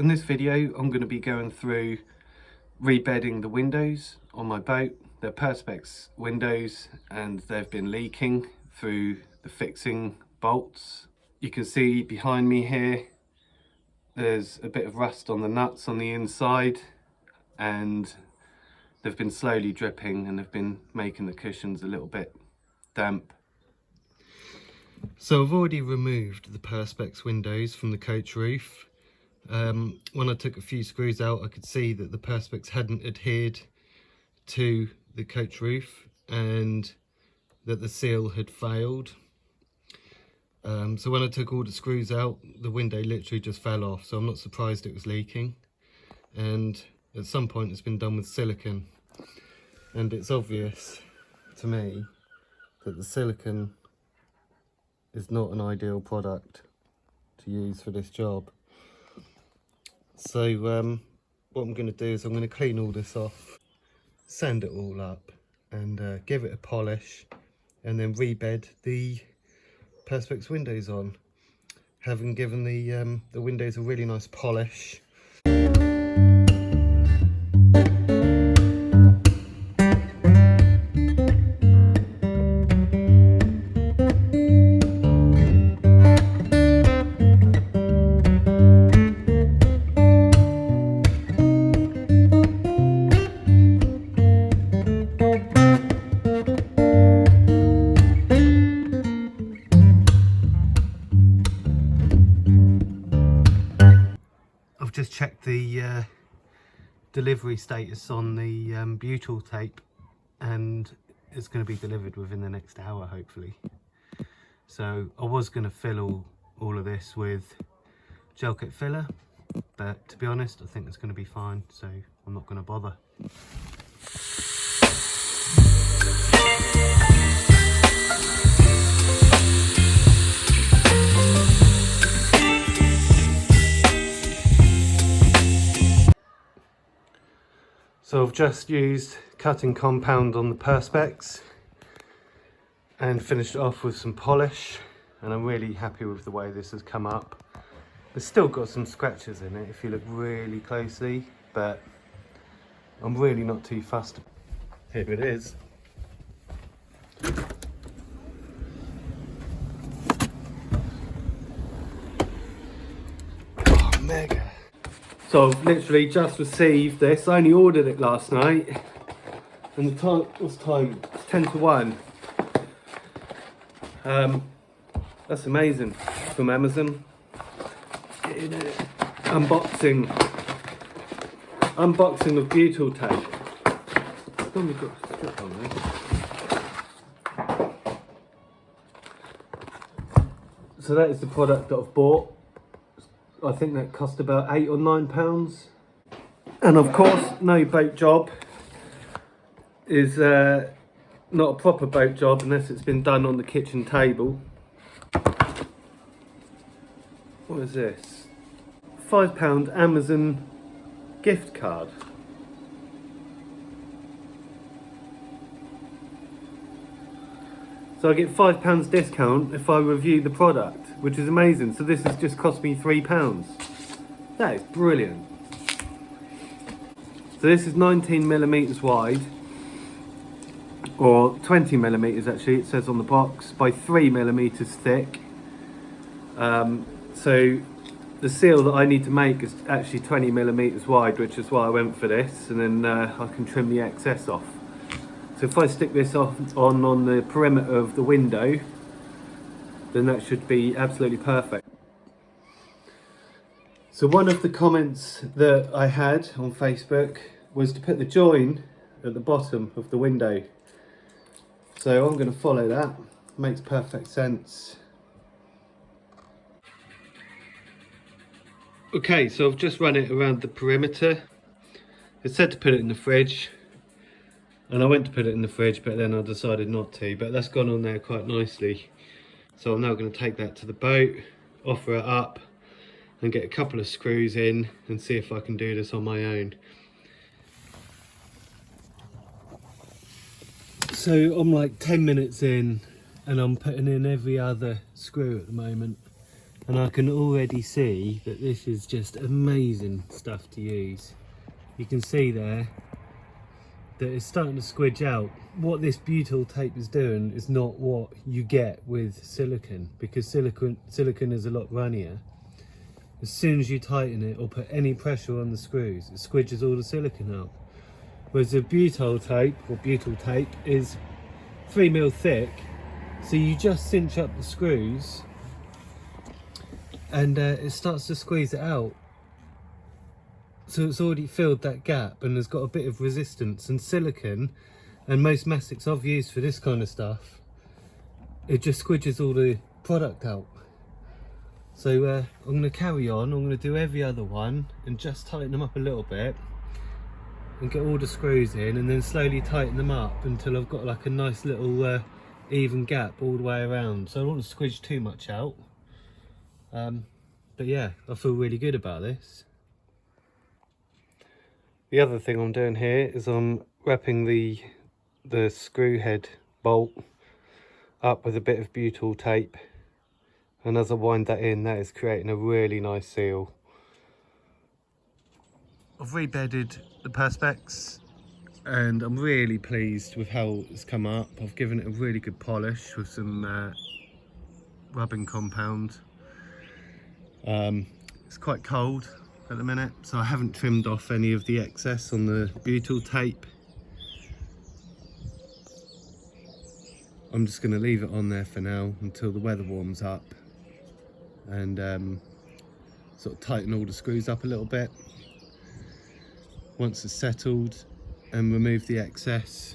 in this video I'm going to be going through rebedding the windows on my boat. They're Perspex windows and they've been leaking through the fixing bolts. You can see behind me here there's a bit of rust on the nuts on the inside, and they've been slowly dripping and they've been making the cushions a little bit damp. So I've already removed the Perspex windows from the coach roof. When I took a few screws out, I could see that the Perspex hadn't adhered to the coach roof and that the seal had failed. So when I took all the screws out, the window literally just fell off, so I'm not surprised it was leaking. And at some point it's been done with silicone, and it's obvious to me that the silicone is not an ideal product to use for this job. So what I'm going to do is I'm going to clean all this off, sand it all up and give it a polish, and then rebed the Perspex windows on, having given the windows a really nice polish. I've just checked the delivery status on the Butyl tape, and it's going to be delivered within the next hour, hopefully. So I was going to fill all of this with gel kit filler, but to be honest I think it's going to be fine, so I'm not going to bother. So I've just used cutting compound on the Perspex and finished it off with some polish, and I'm really happy with the way this has come up. It's still got some scratches in it if you look really closely, but I'm really not too fussed. Here it is. Oh, mega. So I've literally just received this. I only ordered it last night, and the time, what's the time? It's 10 to 1. That's amazing, from Amazon. Unboxing of Butyl tape. Oh my God, strip on there. So that is the product that I've bought. I think that cost about £8 or £9. And of course, no boat job is not a proper boat job unless it's been done on the kitchen table. What is this? £5 Amazon gift card. So I get £5 discount if I review the product, which is amazing. So this has just cost me £3. That is brilliant. So this is 19mm wide, or 20mm actually, it says on the box, by 3mm thick. So the seal that I need to make is actually 20mm wide, which is why I went for this, and then I can trim the excess off. So if I stick this on the perimeter of the window, then that should be absolutely perfect. So one of the comments that I had on Facebook was to put the join at the bottom of the window. So I'm going to follow that. Makes perfect sense. Okay, so I've just run it around the perimeter. It said to put it in the fridge, and I went to put it in the fridge, but then I decided not to. But that's gone on there quite nicely. So I'm now going to take that to the boat, offer it up, and get a couple of screws in and see if I can do this on my own. So I'm like 10 minutes in, and I'm putting in every other screw at the moment. and I can already see that this is just amazing stuff to use. You can see there that it's starting to squidge out. What this butyl tape is doing is not what you get with silicone, because silicone is a lot runnier. As soon as you tighten it or put any pressure on the screws, it squidges all the silicone out. Whereas the butyl tape is 3mm thick, so you just cinch up the screws and it starts to squeeze it out. So it's already filled that gap and has got a bit of resistance. And silicone, and most mastics I've used for this kind of stuff, it just squidges all the product out. So I'm going to carry on. I'm going to do every other one and just tighten them up a little bit and get all the screws in, and then slowly tighten them up until I've got like a nice little even gap all the way around. So I don't want to squidge too much out. But yeah, I feel really good about this. The other thing I'm doing here is I'm wrapping the screw head bolt up with a bit of butyl tape, and as I wind that in, that is creating a really nice seal. I've rebedded the Perspex and I'm really pleased with how it's come up. I've given it a really good polish with some rubbing compound. It's quite cold at the minute, so I haven't trimmed off any of the excess on the butyl tape. I'm just going to leave it on there for now until the weather warms up, and sort of tighten all the screws up a little bit. Once it's settled and remove the excess,